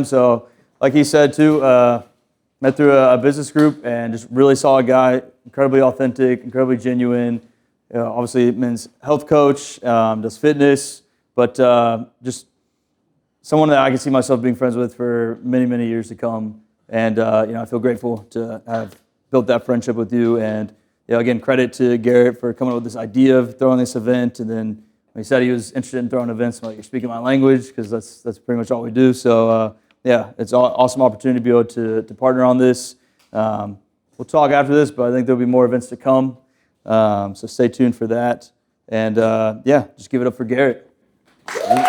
So, like he said too, met through a business group and just really solid guy, incredibly authentic, incredibly genuine. Obviously, men's health coach, does fitness, but just someone that I can see myself being friends with for many, many years to come. And I feel grateful to have built that friendship with you. And again, credit to Garrett for coming up with this idea of throwing this event. And then when he said he was interested in throwing events, I'm like, you're speaking my language, because that's pretty much all we do. So it's an awesome opportunity to be able to partner on this. We'll talk after this, but I think there'll be more events to come. So stay tuned for that. And just give it up for Garrett. Thank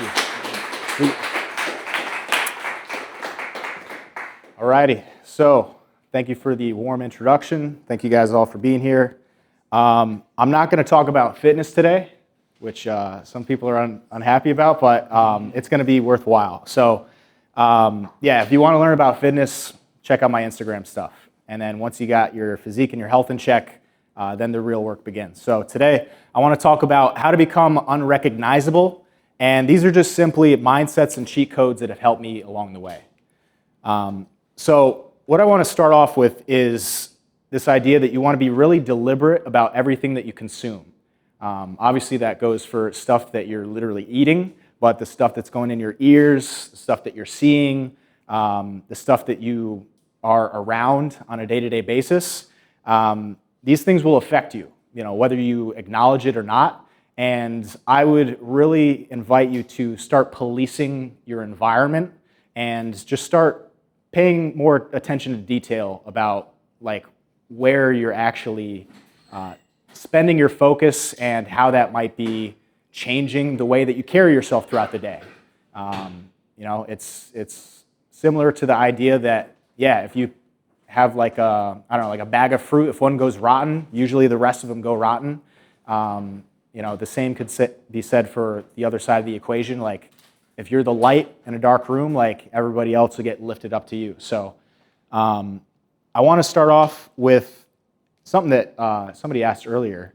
you. Alrighty, so thank you for the warm introduction. Thank you guys all for being here. I'm not going to talk about fitness today, which some people are unhappy about, but it's going to be worthwhile. So if you want to learn about fitness, check out my Instagram stuff. And then once you got your physique and your health in check, then the real work begins. So today, I want to talk about how to become unrecognizable. And these are just simply mindsets and cheat codes that have helped me along the way. So what I want to start off with is this idea that you want to be really deliberate about everything that you consume. Obviously, that goes for stuff that you're literally eating, but the stuff that's going in your ears, the stuff that you're seeing, the stuff that you are around on a day-to-day basis, these things will affect you, whether you acknowledge it or not. And I would really invite you to start policing your environment and just start paying more attention to detail about where you're actually spending your focus and how that might be changing the way that you carry yourself throughout the day. It's similar to the idea that, if you have a bag of fruit, if one goes rotten, usually the rest of them go rotten. The same could be said for the other side of the equation. If you're the light in a dark room, everybody else will get lifted up to you. So I want to start off with something that somebody asked earlier.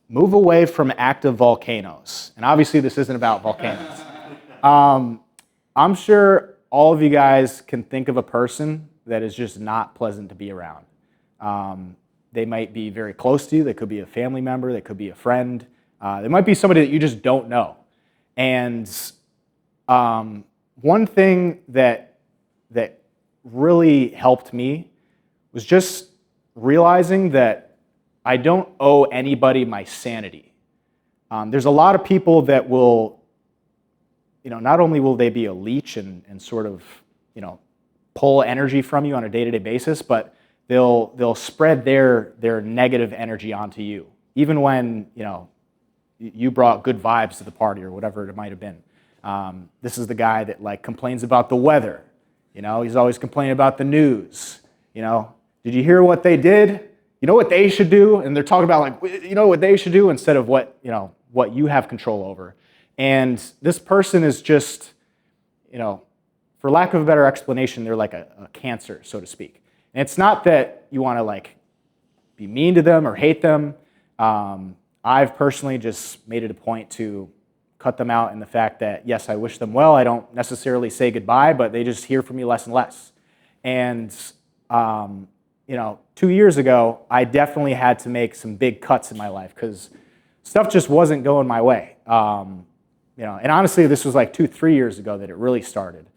Move away from active volcanoes. And obviously this isn't about volcanoes. I'm sure all of you guys can think of a person that is just not pleasant to be around. They might be very close to you. They could be a family member. They could be a friend. They might be somebody that you just don't know. And one thing that really helped me was just realizing that I don't owe anybody my sanity. There's a lot of people that will, not only will they be a leech and sort of, pull energy from you on a day-to-day basis, but they'll spread their negative energy onto you, even when, you brought good vibes to the party or whatever it might have been. This is the guy that complains about the weather. He's always complaining about the news. Did you hear what they did? You know what they should do? And they're talking about what they should do instead of what you have control over. And this person is just, for lack of a better explanation, they're like a cancer, so to speak. And it's not that you want to be mean to them or hate them. I've personally just made it a point to cut them out in the fact that, yes, I wish them well. I don't necessarily say goodbye, but they just hear from me less and less. And, 2 years ago, I definitely had to make some big cuts in my life because stuff just wasn't going my way. And honestly, this was 2-3 years ago that it really started,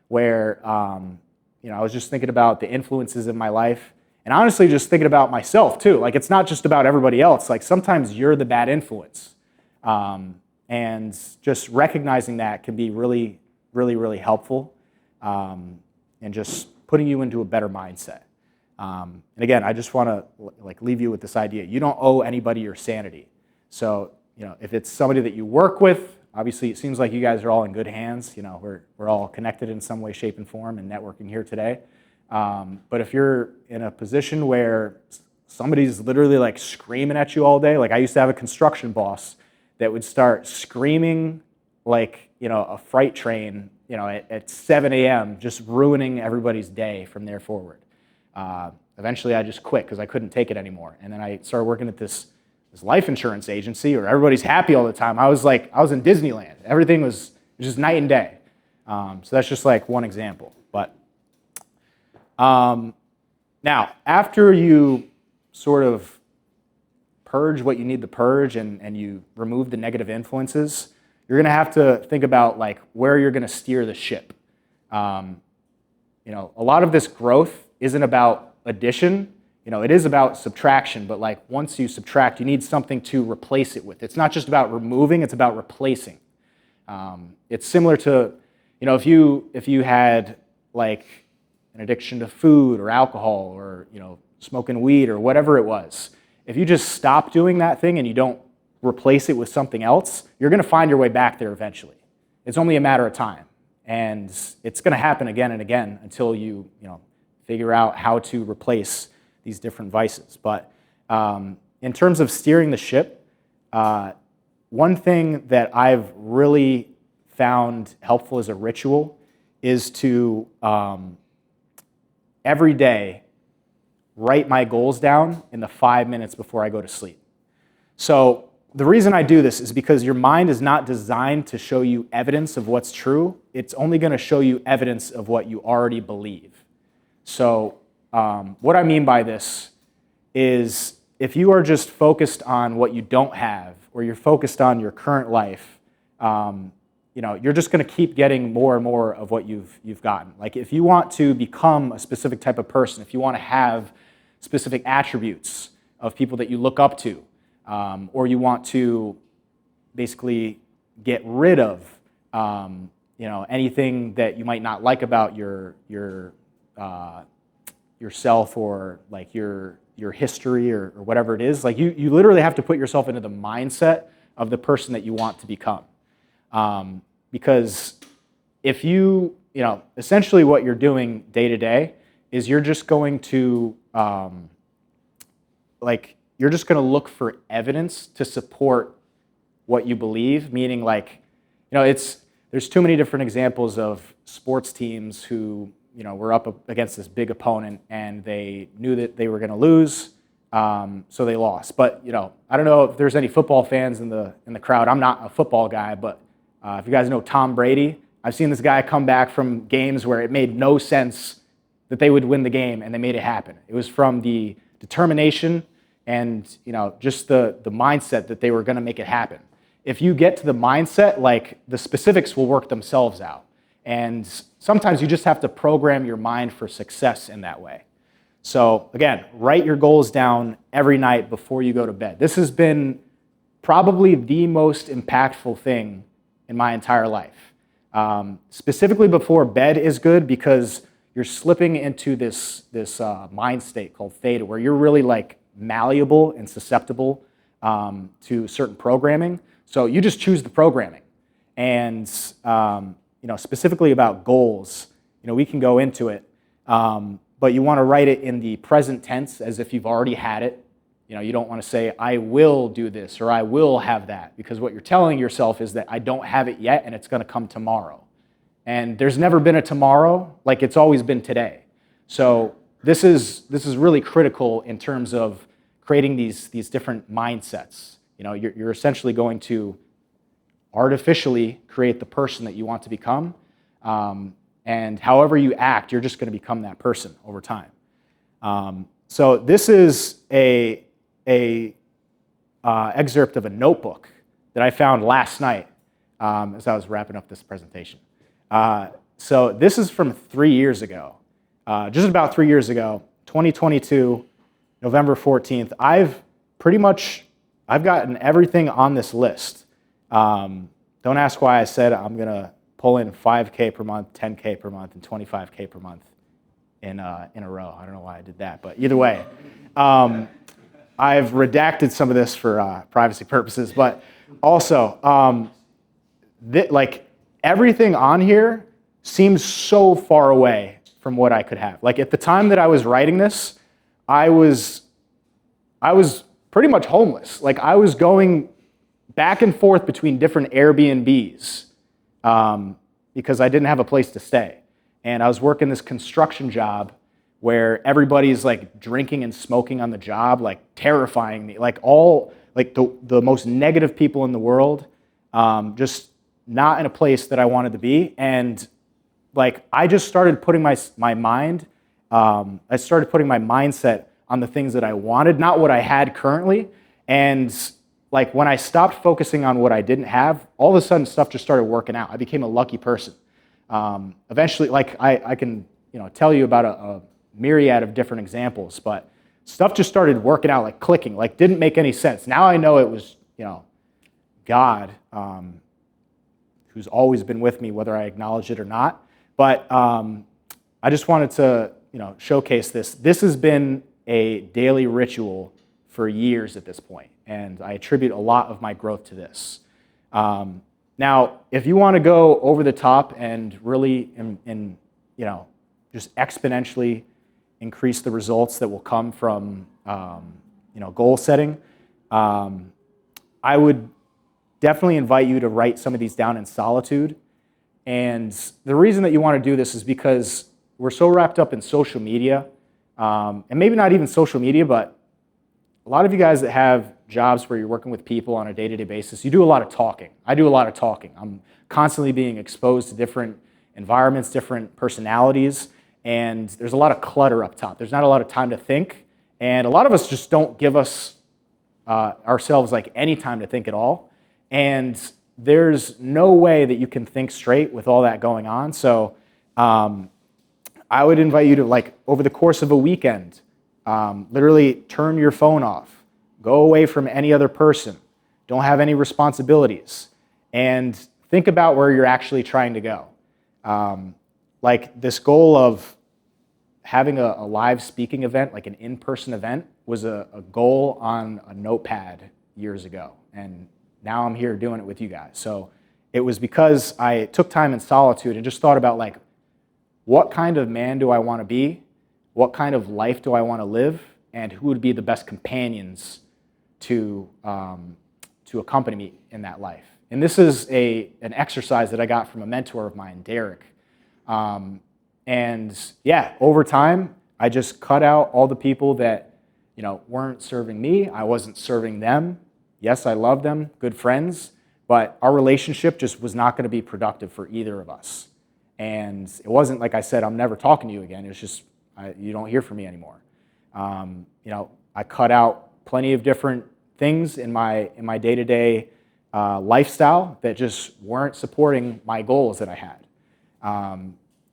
where, I was just thinking about the influences in my life. And honestly, just thinking about myself too. It's not just about everybody else. Sometimes you're the bad influence. And just recognizing that can be really, really, really helpful. And just putting you into a better mindset. And again, I just want to leave you with this idea. You don't owe anybody your sanity. So, if it's somebody that you work with, obviously it seems like you guys are all in good hands. We're all connected in some way, shape, and form and networking here today. But if you're in a position where somebody's literally screaming at you all day, I used to have a construction boss that would start screaming a freight train, at 7 a.m., just ruining everybody's day from there forward. Eventually I just quit because I couldn't take it anymore. And then I started working at this this life insurance agency, or everybody's happy all the time. I was in Disneyland. Everything was just night and day. So that's just like one example. But now, after you sort of purge what you need to purge and you remove the negative influences, you're going to have to think about like where you're going to steer the ship. A lot of this growth isn't about addition. It is about subtraction, but like once you subtract, you need something to replace it with. It's not just about removing, it's about replacing. It's similar to, if you had like an addiction to food or alcohol or, smoking weed or whatever it was. If you just stop doing that thing and you don't replace it with something else, you're going to find your way back there eventually. It's only a matter of time. And it's going to happen again and again until you figure out how to replace these different vices. But in terms of steering the ship, one thing that I've really found helpful as a ritual is to every day write my goals down in the 5 minutes before I go to sleep. So the reason I do this is because your mind is not designed to show you evidence of what's true. It's only going to show you evidence of what you already believe. So what I mean by this is if you are just focused on what you don't have, or you're focused on your current life, you're just going to keep getting more and more of what you've gotten. Like if you want to become a specific type of person, if you want to have specific attributes of people that you look up to, or you want to basically get rid of anything that you might not like about yourself, or like your history, or whatever it is. Like you literally have to put yourself into the mindset of the person that you want to become. Because if essentially what you're doing day to day is you're just going to you're just going to look for evidence to support what you believe. Meaning, there's too many different examples of sports teams who were up against this big opponent and they knew that they were going to lose, so they lost. But I don't know if there's any football fans in the crowd. I'm not a football guy, but if you guys know Tom Brady, I've seen this guy come back from games where it made no sense that they would win the game, and they made it happen. It was from the determination and just the mindset that they were going to make it happen. If you get to the mindset, like the specifics will work themselves out. And sometimes you just have to program your mind for success in that way. So again, write your goals down every night before you go to bed. This has been probably the most impactful thing in my entire life. Specifically before bed is good because you're slipping into this mind state called theta, where you're really like malleable and susceptible to certain programming. So you just choose the programming. And specifically about goals, we can go into it, but you want to write it in the present tense as if you've already had it. You don't want to say, I will do this or I will have that, because what you're telling yourself is that I don't have it yet and it's going to come tomorrow. And there's never been a tomorrow, like it's always been today. So this is really critical in terms of creating these different mindsets. You're essentially going to artificially create the person that you want to become, and however you act, you're just going to become that person over time. So this is a excerpt of a notebook that I found last night as I was wrapping up this presentation. So this is from 3 years ago, just about 3 years ago, 2022, November 14th. I've gotten everything on this list. Don't ask why I said I'm going to pull in 5K per month, 10K per month, and 25K per month in a row. I don't know why I did that, but either way. I've redacted some of this for privacy purposes, but also, everything on here seems so far away from what I could have. Like at the time that I was writing this, I was pretty much homeless. Like I was going back and forth between different Airbnbs because I didn't have a place to stay. And I was working this construction job where everybody's like drinking and smoking on the job, like terrifying me. Like all like the most negative people in the world, just not in a place that I wanted to be. And like I just started putting my mind, I started putting my mindset on the things that I wanted, not what I had currently. And like when I stopped focusing on what I didn't have, all of a sudden stuff just started working out. I became a lucky person. Eventually, like I can tell you about a myriad of different examples, but stuff just started working out, like clicking, like didn't make any sense. Now I know it was God who's always been with me, whether I acknowledge it or not. But I just wanted to showcase this. This has been a daily ritual for years at this point, and I attribute a lot of my growth to this. Now, if you want to go over the top and really, just exponentially increase the results that will come from, goal setting, I would definitely invite you to write some of these down in solitude. And the reason that you want to do this is because we're so wrapped up in social media, and maybe not even social media, but a lot of you guys that have jobs where you're working with people on a day-to-day basis, you do a lot of talking. I do a lot of talking. I'm constantly being exposed to different environments, different personalities, and there's a lot of clutter up top. There's not a lot of time to think, and a lot of us just don't give ourselves like any time to think at all. And there's no way that you can think straight with all that going on. So I would invite you to, like, over the course of a weekend, literally turn your phone off, go away from any other person, don't have any responsibilities, and think about where you're actually trying to go. Like this goal of having a live speaking event, like an in-person event, was a goal on a notepad years ago. And now I'm here doing it with you guys. So it was because I took time in solitude and just thought about, like, what kind of man do I want to be? What kind of life do I want to live? And who would be the best companions to accompany me in that life? And this is an exercise that I got from a mentor of mine, Derek. And yeah, over time, I just cut out all the people that weren't serving me. I wasn't serving them. Yes, I love them, good friends, but our relationship just was not going to be productive for either of us. And it wasn't like I said, I'm never talking to you again. It's just, you don't hear from me anymore. I cut out plenty of different things in my day-to-day lifestyle that just weren't supporting my goals that I had.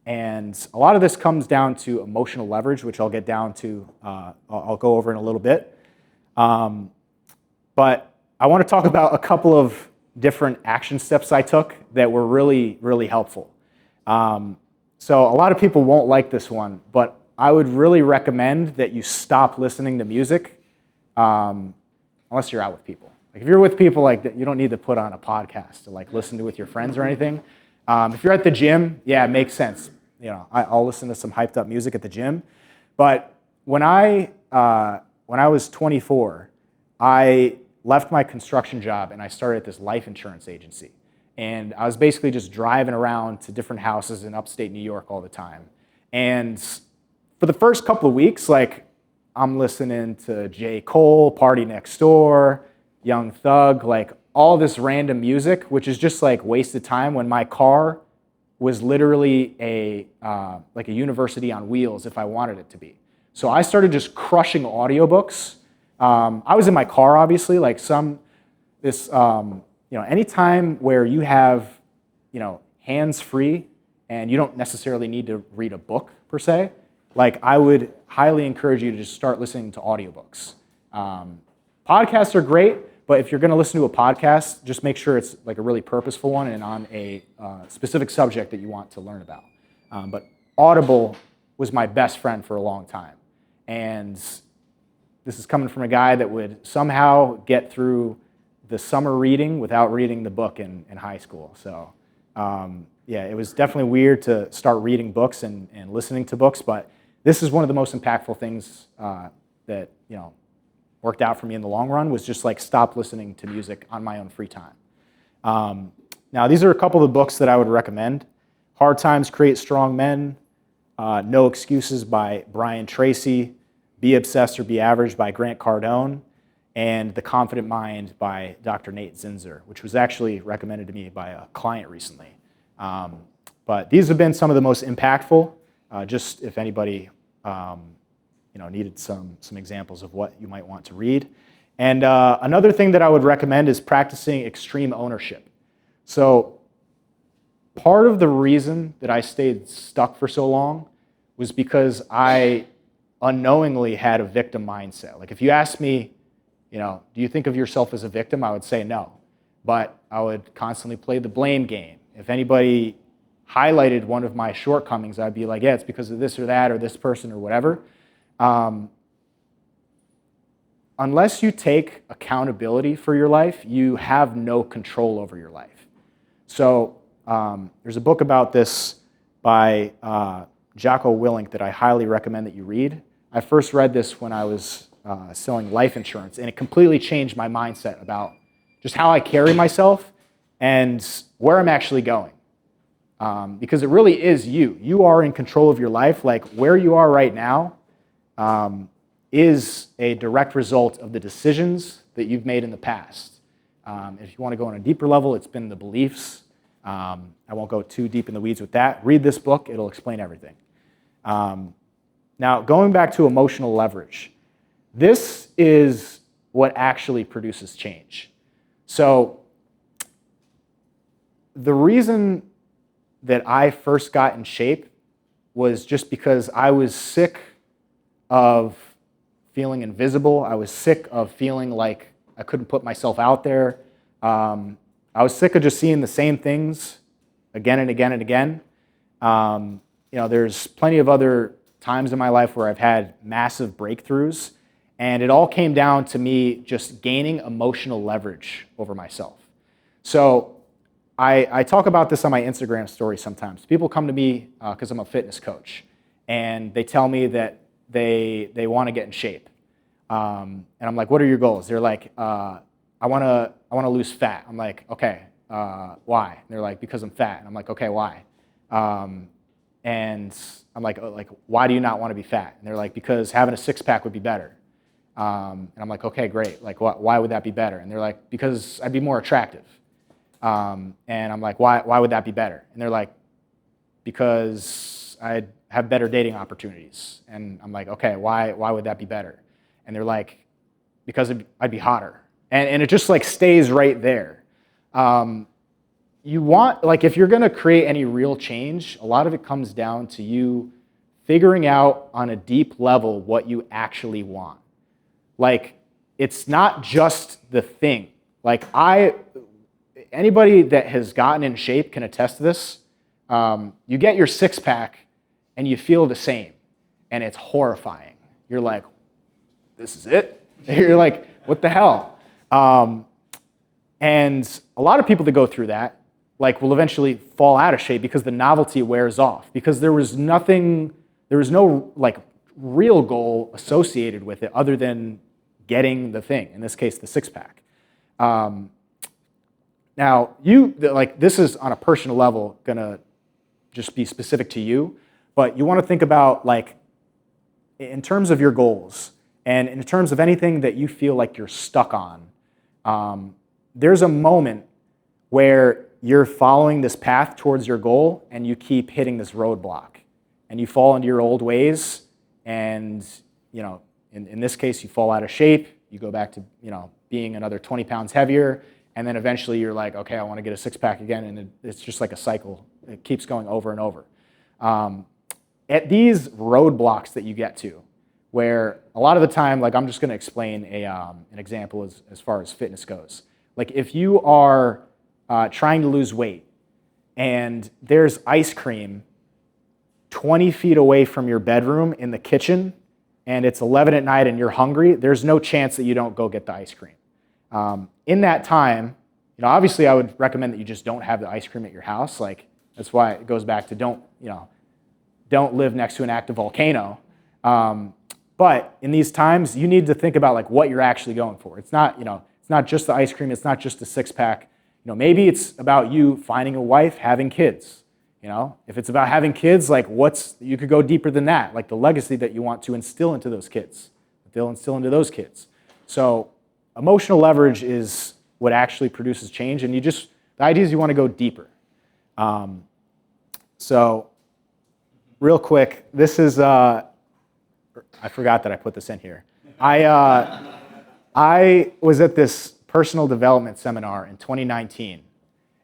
And a lot of this comes down to emotional leverage, which I'll get down to, I'll go over in a little bit. But I want to talk about a couple of different action steps I took that were really, really helpful. So a lot of people won't like this one, but I would really recommend that you stop listening to music, unless you're out with people. Like if you're with people, like that, you don't need to put on a podcast to like listen to with your friends or anything. If you're at the gym, yeah, it makes sense. I'll listen to some hyped up music at the gym. But when I was 24, I left my construction job and I started at this life insurance agency. And I was basically just driving around to different houses in upstate New York all the time. And for the first couple of weeks, like I'm listening to J. Cole, Party Next Door, Young Thug, like all this random music, which is just like wasted time when my car was literally like a university on wheels if I wanted it to be. So I started just crushing audiobooks. I was in my car, obviously, like anytime where you have, hands-free and you don't necessarily need to read a book per se, like I would highly encourage you to just start listening to audiobooks. Podcasts are great, but if you're going to listen to a podcast, just make sure it's like a really purposeful one and on a specific subject that you want to learn about. But Audible was my best friend for a long time. And this is coming from a guy that would somehow get through the summer reading without reading the book in high school. So yeah, it was definitely weird to start reading books and listening to books, but this is one of the most impactful things that worked out for me in the long run, was just like stop listening to music on my own free time. Now, these are a couple of the books that I would recommend. Hard Times Create Strong Men, No Excuses by Brian Tracy, Be Obsessed or Be Average by Grant Cardone, and The Confident Mind by Dr. Nate Zinzer, which was actually recommended to me by a client recently. But these have been some of the most impactful, just if anybody needed some examples of what you might want to read. And another thing that I would recommend is practicing extreme ownership. So part of the reason that I stayed stuck for so long was because I unknowingly had a victim mindset. Like if you asked me, do you think of yourself as a victim? I would say no. But I would constantly play the blame game. If anybody highlighted one of my shortcomings, I'd be like, yeah, it's because of this or that or this person or whatever. Unless you take accountability for your life, you have no control over your life. So there's a book about this by Jocko Willink that I highly recommend that you read. I first read this when I was selling life insurance, and it completely changed my mindset about just how I carry myself and where I'm actually going. Because it really is you. You are in control of your life. Like where you are right now is a direct result of the decisions that you've made in the past. If you want to go on a deeper level, it's been the beliefs. I won't go too deep in the weeds with that. Read this book. It'll explain everything. Now, going back to emotional leverage, this is what actually produces change. So the reason that I first got in shape was just because I was sick of feeling invisible. I was sick of feeling like I couldn't put myself out there. I was sick of just seeing the same things again and again and again. There's plenty of other times in my life where I've had massive breakthroughs, and it all came down to me just gaining emotional leverage over myself. So I talk about this on my Instagram story sometimes. People come to me because I'm a fitness coach, and they tell me that they want to get in shape. And I'm like, what are your goals? They're like, I want to lose fat. I'm like, okay, why? And they're like, because I'm fat. And I'm like, okay, why? And I'm like, why do you not want to be fat? And they're like, because having a six-pack would be better. And I'm like, okay, great. Like, why would that be better? And they're like, because I'd be more attractive. And I'm like, why would that be better? And they're like, because I'd have better dating opportunities. And I'm like, okay, why would that be better? And they're like, because I'd be hotter. And it just like stays right there. You want, like if you're gonna create any real change, a lot of it comes down to you figuring out on a deep level what you actually want. Like, it's not just the thing. Like anybody that has gotten in shape can attest to this. You get your six-pack and you feel the same, and it's horrifying. You're like, this is it? You're like, what the hell? And a lot of people that go through that will eventually fall out of shape because the novelty wears off, because there was no real goal associated with it other than getting the thing, in this case, the six-pack. Now, this is on a personal level gonna just be specific to you, but you wanna think about in terms of your goals and in terms of anything that you feel like you're stuck on, there's a moment where you're following this path towards your goal and you keep hitting this roadblock and you fall into your old ways, and in this case you fall out of shape, you go back to being another 20 pounds heavier, and then eventually you're like, okay, I want to get a six-pack again, and it's just like a cycle. It keeps going over and over. At these roadblocks that you get to, where a lot of the time, I'm just going to explain an example as far as fitness goes. If you are trying to lose weight and there's ice cream 20 feet away from your bedroom in the kitchen, and it's 11 at night and you're hungry, there's no chance that you don't go get the ice cream. In that time, obviously I would recommend that you just don't have the ice cream at your house. That's why it goes back to don't live next to an active volcano. But in these times, you need to think about what you're actually going for. It's not just the ice cream, it's not just the six-pack. Maybe it's about you finding a wife, having kids. If it's about having kids, you could go deeper than that, the legacy that you want to instill into those kids, that they'll instill into those kids. So emotional leverage is what actually produces change, and the idea is you want to go deeper. So real quick, this is, I forgot that I put this in here. I was at this personal development seminar in 2019,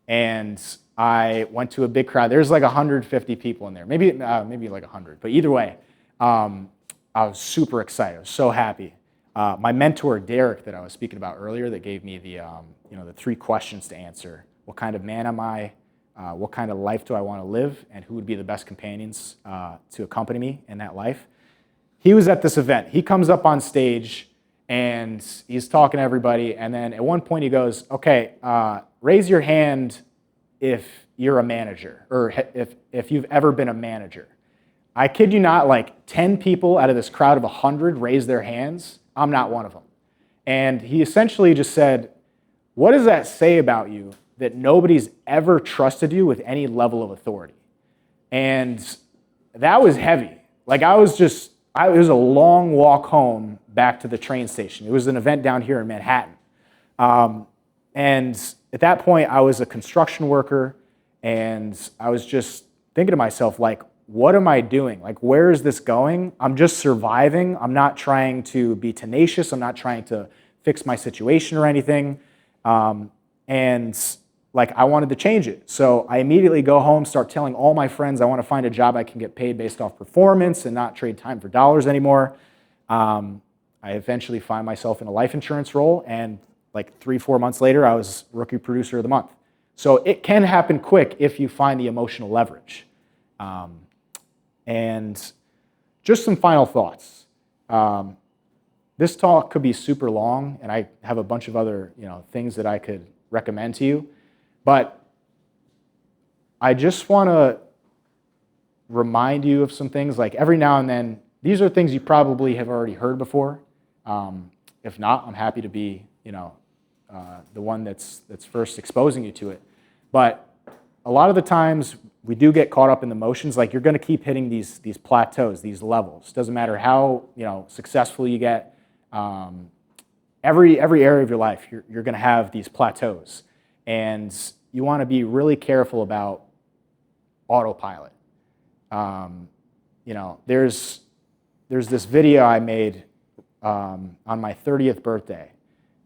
and I went to a big crowd. There's like 150 people in there, maybe like 100, but either way, I was super excited. I was so happy. My mentor, Derek, that I was speaking about earlier, that gave me the 3 questions to answer. What kind of man am I? What kind of life do I want to live? And who would be the best companions to accompany me in that life? He was at this event. He comes up on stage and he's talking to everybody. And then at one point he goes, okay, raise your hand if you're a manager, or if you've ever been a manager. I kid you not, like 10 people out of this crowd of 100 raised their hands. I'm not one of them. And he essentially just said, what does that say about you that nobody's ever trusted you with any level of authority? And that was heavy. Like it was a long walk home back to the train station. It was an event down here in Manhattan. And at that point, I was a construction worker, and I was just thinking to myself, like, what am I doing? Like, where is this going? I'm just surviving. I'm not trying to be tenacious. I'm not trying to fix my situation or anything. And like, I wanted to change it. So I immediately go home, start telling all my friends I want to find a job I can get paid based off performance and not trade time for dollars anymore. I eventually find myself in a life insurance role, and like 3-4 months later, I was Rookie Producer of the Month. So it can happen quick if you find the emotional leverage. And just some final thoughts. This talk could be super long, and I have a bunch of other things that I could recommend to you. But I just want to remind you of some things. Like every now and then, these are things you probably have already heard before. If not, I'm happy to be the one that's first exposing you to it. But a lot of the times, we do get caught up in the motions. Like you're going to keep hitting these plateaus, these levels. Doesn't matter how successful you get. Every area of your life, you're going to have these plateaus, and you want to be really careful about autopilot. There's this video I made on my 30th birthday,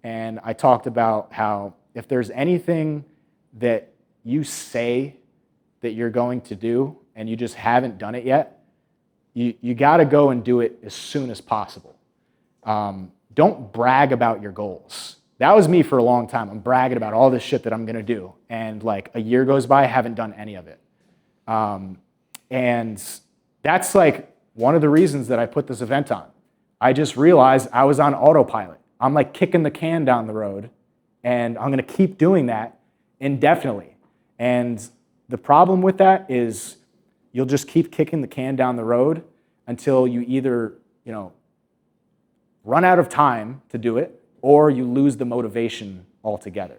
and I talked about how if there's anything that you say that you're going to do and you just haven't done it yet, you got to go and do it as soon as possible. Don't brag about your goals. That was me for a long time. I'm bragging about all this shit that I'm going to do, and like a year goes by, I haven't done any of it. And that's like one of the reasons that I put this event on. I just realized I was on autopilot. I'm like kicking the can down the road, and I'm going to keep doing that indefinitely. And the problem with that is you'll just keep kicking the can down the road until you either, run out of time to do it, or you lose the motivation altogether.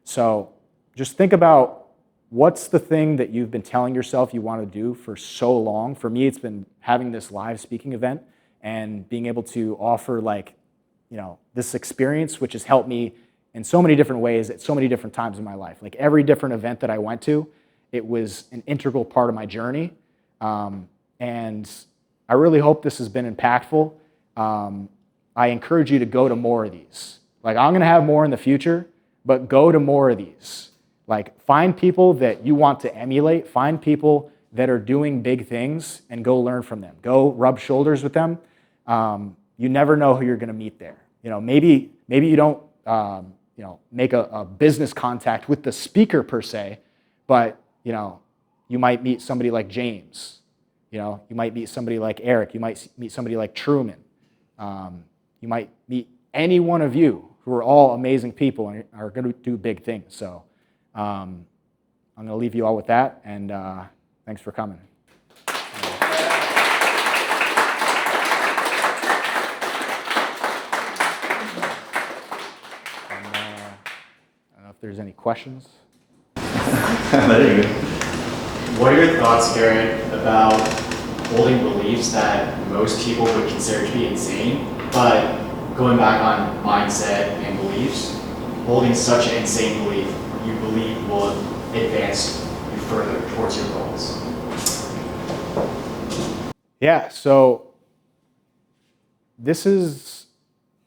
So just think about what's the thing that you've been telling yourself you want to do for so long. For me, it's been having this live speaking event and being able to offer this experience, which has helped me in so many different ways at so many different times in my life. Like every different event that I went to, it was an integral part of my journey. And I really hope this has been impactful. I encourage you to go to more of these. Like I'm going to have more in the future, but go to more of these. Like find people that you want to emulate, find people that are doing big things, and go learn from them. Go rub shoulders with them. You never know who you're going to meet there. Maybe you don't make a business contact with the speaker per se, but you might meet somebody like James. You might meet somebody like Eric. You might meet somebody like Truman. You might meet any one of you who are all amazing people and are going to do big things. So I'm going to leave you all with that, and thanks for coming. I don't know if there's any questions. There you go. What are your thoughts, Garrett, about holding beliefs that most people would consider to be insane, but going back on mindset and beliefs, holding such an insane belief you believe will advance you further towards your goals? Yeah, so this is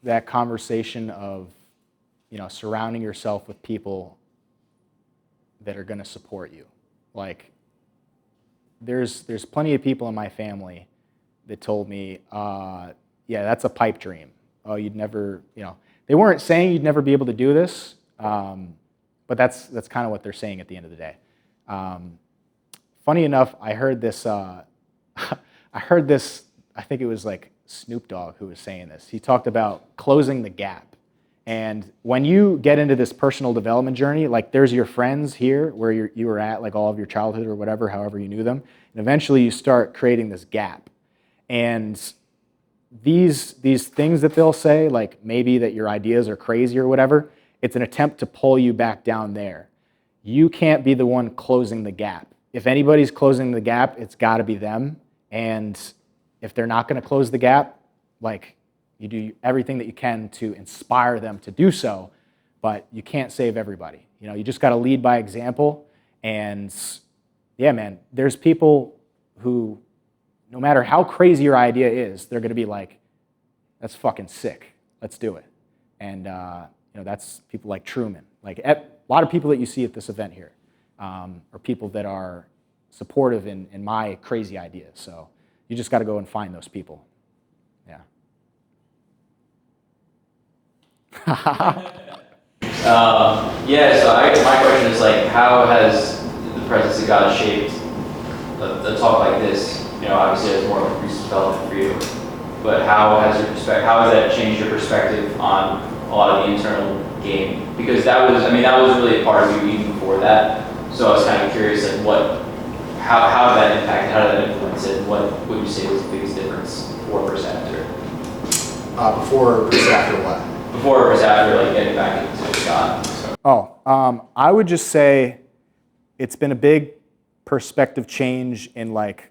that conversation of, surrounding yourself with people that are going to support you. Like, there's plenty of people in my family that told me, yeah, that's a pipe dream. Oh, you'd never, they weren't saying you'd never be able to do this, but that's kind of what they're saying at the end of the day. Funny enough, I heard this, I think it was like Snoop Dogg who was saying this. He talked about closing the gap. And when you get into this personal development journey, like there's your friends here where you were at, like all of your childhood or whatever, however you knew them, and eventually you start creating this gap. And these things that they'll say, like maybe that your ideas are crazy or whatever, it's an attempt to pull you back down there. You can't be the one closing the gap. If anybody's closing the gap, it's got to be them. And if they're not going to close the gap, like you do everything that you can to inspire them to do so, but you can't save everybody. You just got to lead by example. And yeah, man, there's people who, no matter how crazy your idea is, they're going to be like, that's fucking sick. Let's do it. And that's people like Truman. Like a lot of people that you see at this event here are people that are supportive in my crazy ideas. So you just got to go and find those people. Yeah. My question is like, how has the presence of God shaped a talk like this? Obviously it's more of a recent development for you, but how has that changed your perspective on a lot of the internal game? Because that was really a part of you even before that. So I was kind of curious, like how did that impact, how did that influence it? What would you say was the biggest difference before versus after? Before versus after what? Before versus after, like getting back into God. So. I would just say it's been a big perspective change in like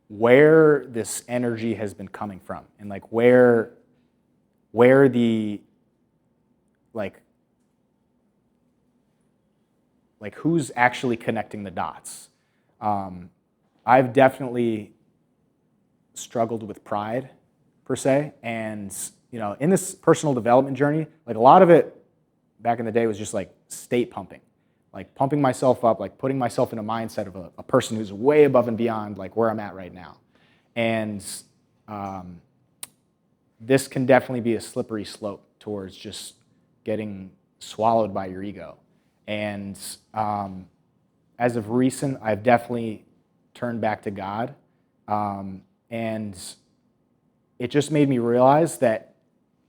where this energy has been coming from and like where the like who's actually connecting the dots. I've definitely struggled with pride per se, and in this personal development journey, like a lot of it back in the day was just like state pumping, like pumping myself up, like putting myself in a mindset of a person who's way above and beyond like where I'm at right now. And this can definitely be a slippery slope towards just getting swallowed by your ego. And as of recent, I've definitely turned back to God. And it just made me realize that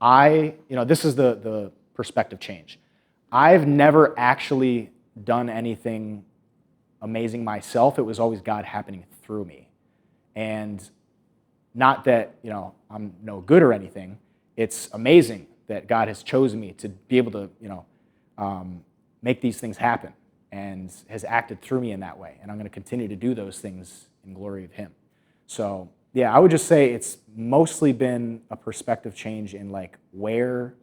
this is the perspective change. I've never actually done anything amazing myself. It was always God happening through me. And not that, I'm no good or anything. It's amazing that God has chosen me to be able to, make these things happen and has acted through me in that way. And I'm going to continue to do those things in glory of Him. So, yeah, I would just say it's mostly been a perspective change in like where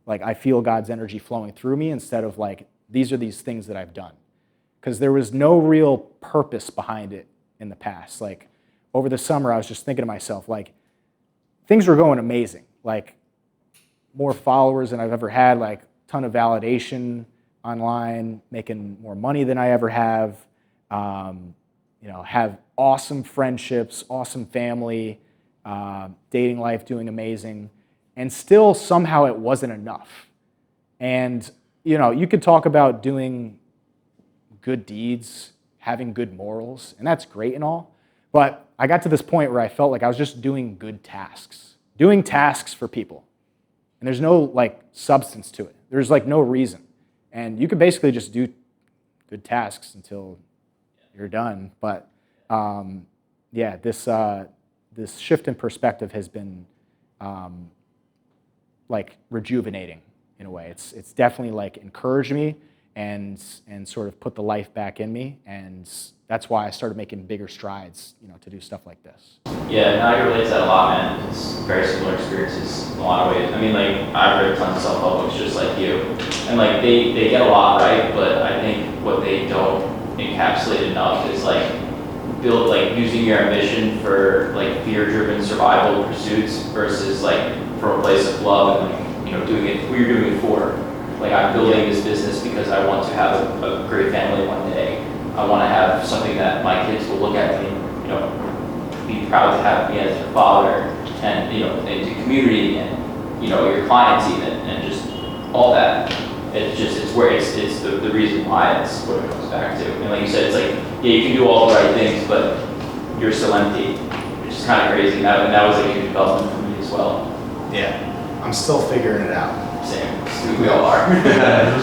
like I feel God's energy flowing through me instead of like these are these things that I've done. Because there was no real purpose behind it in the past. Like over the summer, I was just thinking to myself, like things were going amazing. Like more followers than I've ever had, like ton of validation online, making more money than I ever have, have awesome friendships, awesome family, dating life doing amazing, and still somehow it wasn't enough. And you could talk about doing good deeds, having good morals, and that's great and all, but I got to this point where I felt like I was just doing good tasks, doing tasks for people, and there's no like substance to it. There's like no reason. And you could basically just do good tasks until you're done. But this shift in perspective has been like rejuvenating in a way. It's definitely like encouraged me and sort of put the life back in me. And that's why I started making bigger strides, to do stuff like this. Yeah, no, I can relate to that a lot, man. It's very similar experiences in a lot of ways. I mean, like, I've read tons of self-help books just like you. And, like, they get a lot right, but I think what they don't encapsulate enough is, like, using your ambition for, like, fear-driven survival pursuits versus, like, from a place of love and, like, doing it, who you're doing it for. Like, I'm building this business because I want to have a great family one day. I want to have something that my kids will look at me, be proud to have me as their father, and into community and your clients even, and just all that. It's where it's the reason why it's what it comes back to. And like you said, it's like, yeah, you can do all the right things, but you're still empty, which is kind of crazy. And that was like a huge development for me as well. Yeah, I'm still figuring it out. Same. We all are. Yeah.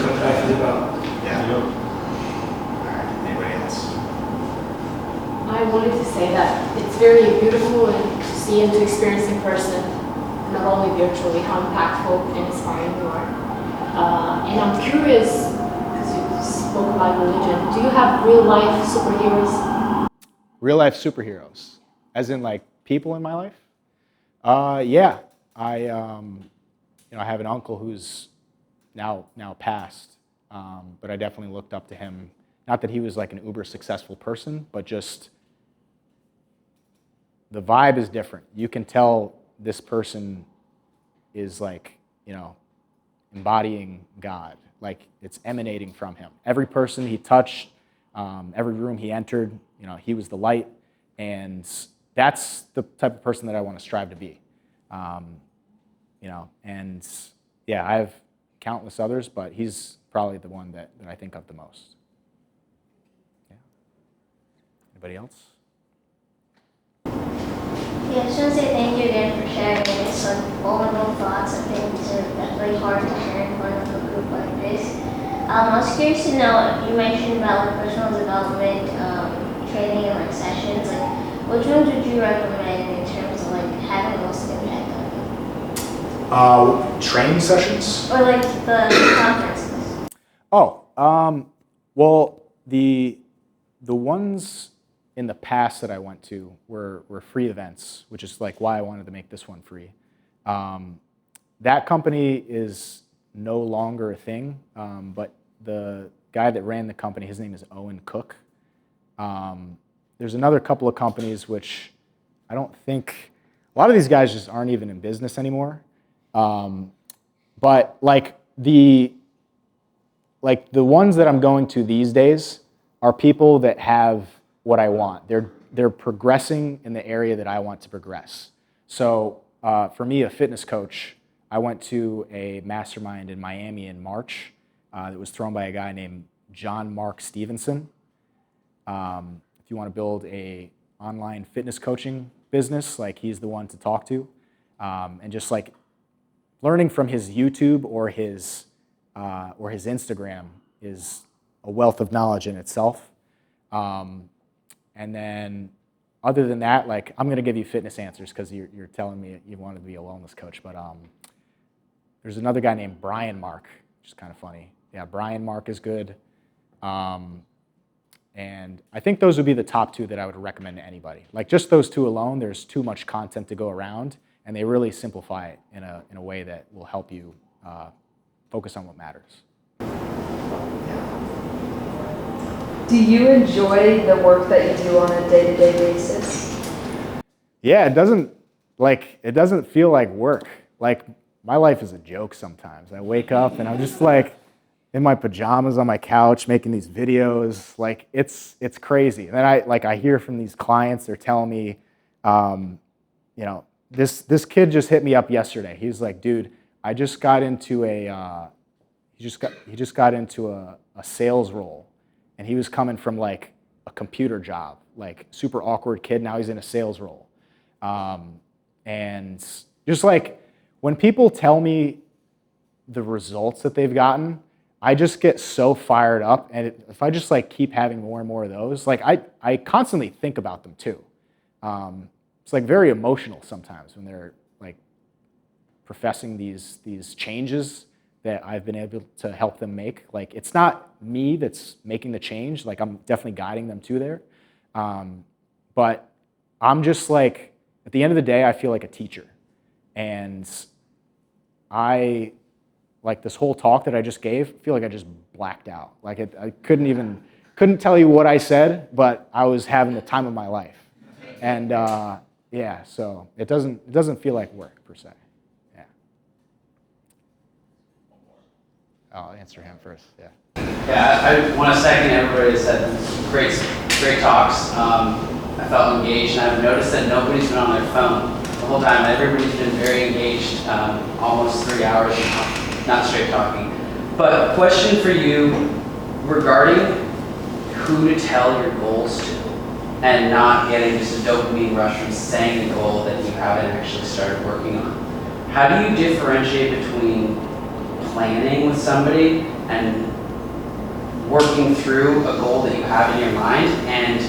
Yeah. All right, anybody else? I wanted to say that it's very beautiful and to see and to experience in person, not only virtually, how impactful and inspiring you are. And I'm curious, because you spoke about religion, do you have real life superheroes? Real life superheroes, as in like people in my life? Yeah, I have an uncle who's now passed, but I definitely looked up to him. Not that he was like an uber successful person, but just the vibe is different. You can tell this person is like, embodying God. Like it's emanating from him. Every person he touched, every room he entered, he was the light. And that's the type of person that I want to strive to be. And yeah, I have countless others, but he's probably the one that I think of the most. Yeah. Anybody else? Yeah, I just want to say thank you again for sharing this. Like vulnerable thoughts and things are definitely hard to share in front of a group like this. I was curious to know, you mentioned about like, personal development, training and like sessions. Like, which ones would you recommend in terms of like having the most impact on you? Training sessions? Or like the conferences? Well, the ones in the past that I went to were free events, which is like why I wanted to make this one free. That company is no longer a thing, but the guy that ran the company, his name is Owen Cook. There's another couple of companies which I don't think, a lot of these guys just aren't even in business anymore. But like the ones that I'm going to these days are people that have what I want. They're progressing in the area that I want to progress. So for me, a fitness coach, I went to a mastermind in Miami in March that was thrown by a guy named John Mark Stevenson. If you want to build a online fitness coaching business, like he's the one to talk to. And just like learning from his YouTube or his Instagram is a wealth of knowledge in itself. And then other than that, like I'm going to give you fitness answers because you're telling me you wanted to be a wellness coach. But there's another guy named Brian Mark, which is kind of funny. Yeah, Brian Mark is good. And I think those would be the top two that I would recommend to anybody. Like just those two alone, there's too much content to go around, and they really simplify it in a way that will help you focus on what matters. Do you enjoy the work that you do on a day-to-day basis? Yeah, it doesn't feel like work. Like my life is a joke sometimes. I wake up and I'm just like in my pajamas on my couch making these videos. Like it's crazy. And then I hear from these clients, they're telling me, this kid just hit me up yesterday. He's like, dude, I just got into he just got into a sales role. And he was coming from like a computer job, like super awkward kid. Now he's in a sales role. And just like when people tell me the results that they've gotten, I just get so fired up. And if I just like keep having more and more of those, like I constantly think about them too. It's like very emotional sometimes when they're like professing these changes that I've been able to help them make. Like, it's not me that's making the change. Like, I'm definitely guiding them to there. But I'm just like, at the end of the day, I feel like a teacher. And like this whole talk that I just gave, I feel like I just blacked out. Like, I couldn't tell you what I said, but I was having the time of my life. And yeah, so it doesn't feel like work per se. Yeah. I'll answer him first. Yeah. Yeah, I want to second everybody that said great talks. I felt engaged, and I've noticed that nobody's been on their phone the whole time. Everybody's been very engaged, almost 3 hours, not straight talking. But question for you regarding who to tell your goals to, and not getting just a dopamine rush from saying the goal that you haven't actually started working on. How do you differentiate between planning with somebody and working through a goal that you have in your mind and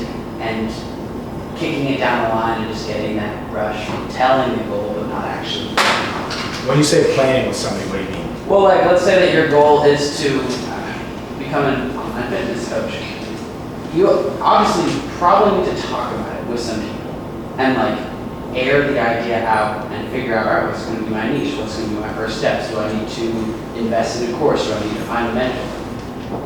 kicking it down the line and just getting that rush from telling the goal but not actually working on it? When you say planning with somebody, what do you mean? Well, like, let's say that your goal is to become an online fitness coach. You obviously probably need to talk about it with some people and like air the idea out and figure out, all right, what's going to be my niche? What's going to be my first steps? Do I need to invest in a course? Do I need to find a mentor?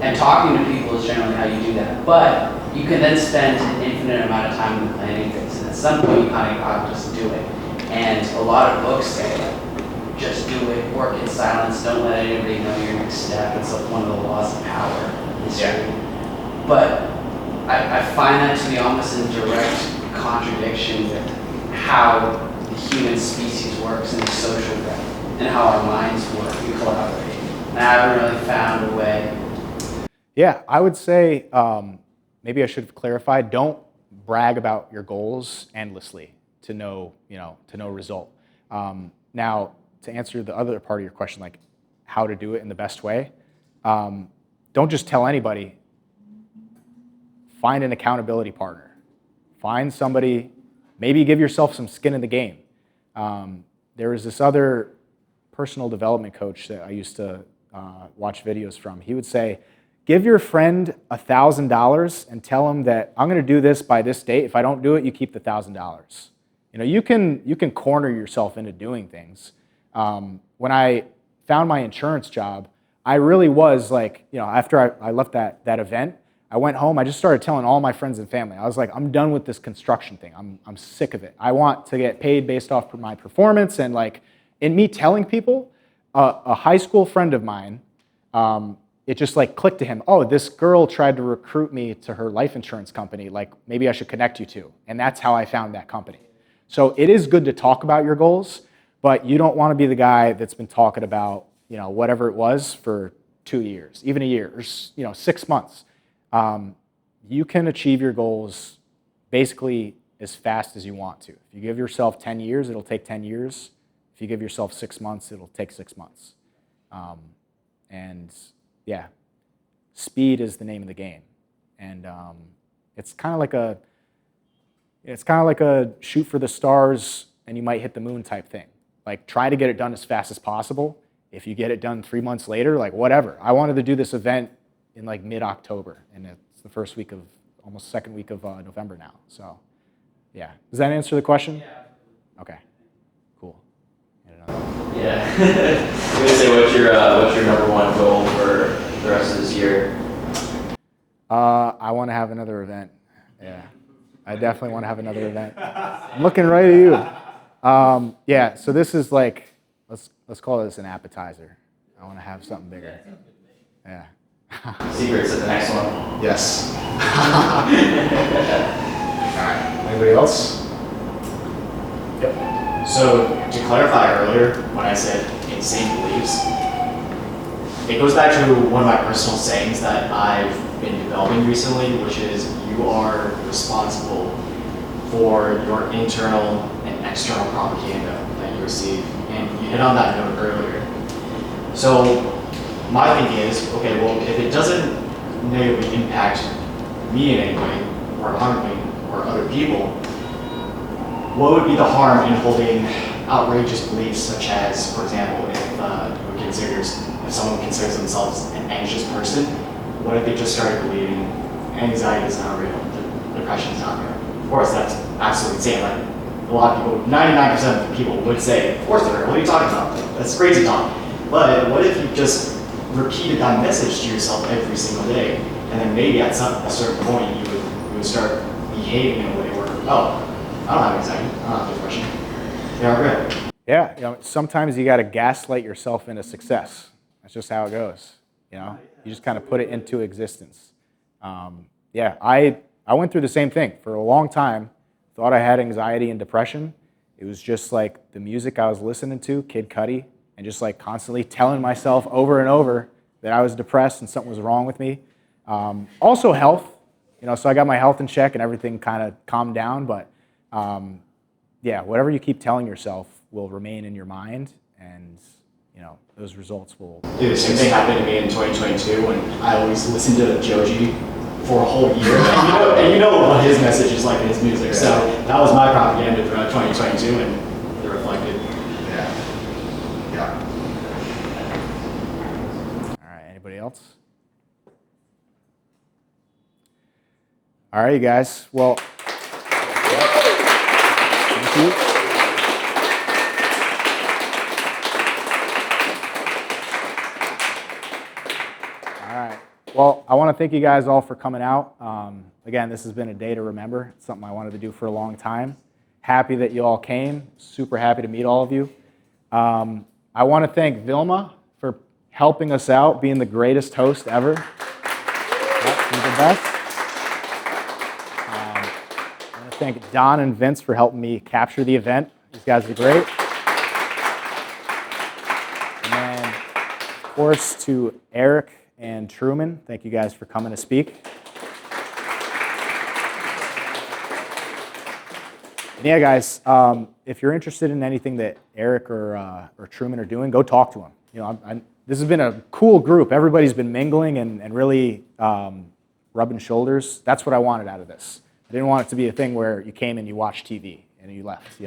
And talking to people is generally how you do that. But you can then spend an infinite amount of time in the planning phase. And at some point, you kind of got to just do it. And a lot of books say, just do it, work in silence, don't let anybody know your next step. It's like one of the laws of power in history. But I find that to be almost in direct contradiction with how the human species works in the social web and how our minds work and collaborate. And I haven't really found a way. Yeah, I would say maybe I should have clarified. Don't brag about your goals endlessly to no result. Now, to answer the other part of your question, like how to do it in the best way, don't just tell anybody. Find an accountability partner. Find somebody, maybe give yourself some skin in the game. There was this other personal development coach that I used to watch videos from. He would say, give your friend $1,000 and tell him that I'm gonna do this by this date. If I don't do it, you keep the $1,000. You can corner yourself into doing things. When I found my insurance job, I really was like, after I left that event, I went home, I just started telling all my friends and family. I was like, I'm done with this construction thing. I'm sick of it. I want to get paid based off my performance. And like, in me telling people, a high school friend of mine, it just like clicked to him, oh, this girl tried to recruit me to her life insurance company, like maybe I should connect you to. And that's how I found that company. So it is good to talk about your goals, but you don't want to be the guy that's been talking about, whatever it was for 2 years, even a year, or 6 months. You can achieve your goals basically as fast as you want to. If you give yourself 10 years, it'll take 10 years. If you give yourself 6 months, it'll take 6 months. And yeah, speed is the name of the game. And it's kind of like a shoot for the stars and you might hit the moon type thing. Like, try to get it done as fast as possible. If you get it done 3 months later, like whatever. I wanted to do this event in like mid-October, and it's the first week of, almost second week of November now. So, yeah. Does that answer the question? Yeah. Okay. Cool. Yeah. I'm gonna say what's your number one goal for the rest of this year? I want to have another event. Yeah. I definitely want to have another event. I'm looking right at you. Yeah. So this is like, let's call this an appetizer. I want to have something bigger. Yeah. Secrets at the next one. Yes. All right. Anybody else? Yep. So to clarify earlier, when I said insane beliefs, it goes back to one of my personal sayings that I've been developing recently, which is you are responsible for your internal and external propaganda that you receive. And you hit on that note earlier. So my thinking is, okay, well, if it doesn't negatively impact me in any way, or harm me, or other people, what would be the harm in holding outrageous beliefs such as, for example, if you were given if someone considers themselves an anxious person, what if they just started believing anxiety is not real, depression is not real? Of course, that's absolutely insane. Like, a lot of people, 99% of the people would say, of course they're real, what are you talking about? That's crazy talk. But what if you just repeated that message to yourself every single day, and then maybe at a certain point you would start behaving in a way where, oh, I don't have anxiety, I don't have depression, they aren't real. Yeah, sometimes you got to gaslight yourself into success. That's just how it goes. You just kind of put it into existence. Yeah, I went through the same thing for a long time. Thought I had anxiety and depression. It was just like the music I was listening to, Kid Cudi, and just like constantly telling myself over and over that I was depressed and something was wrong with me. Also health, so I got my health in check and everything kind of calmed down. But yeah, whatever you keep telling yourself will remain in your mind, and those results will. Dude, the same thing happened to me in 2022 when I always listened to Joji for a whole year. And you know what his message is like in his music. So that was my propaganda throughout 2022, and it reflected. Yeah. All right, anybody else? All right, you guys. Well, thank you. All right. Well, I want to thank you guys all for coming out. Again, this has been a day to remember. It's something I wanted to do for a long time. Happy that you all came. Super happy to meet all of you. I want to thank Vilma for helping us out, being the greatest host ever. Yep, she's the best. I want to thank Don and Vince for helping me capture the event. These guys are great. And then, of course, to Eric and Truman, thank you guys for coming to speak. And yeah, guys, if you're interested in anything that Eric or Truman are doing, go talk to them. This has been a cool group. Everybody's been mingling and really rubbing shoulders. That's what I wanted out of this. I didn't want it to be a thing where you came and you watched TV and you left.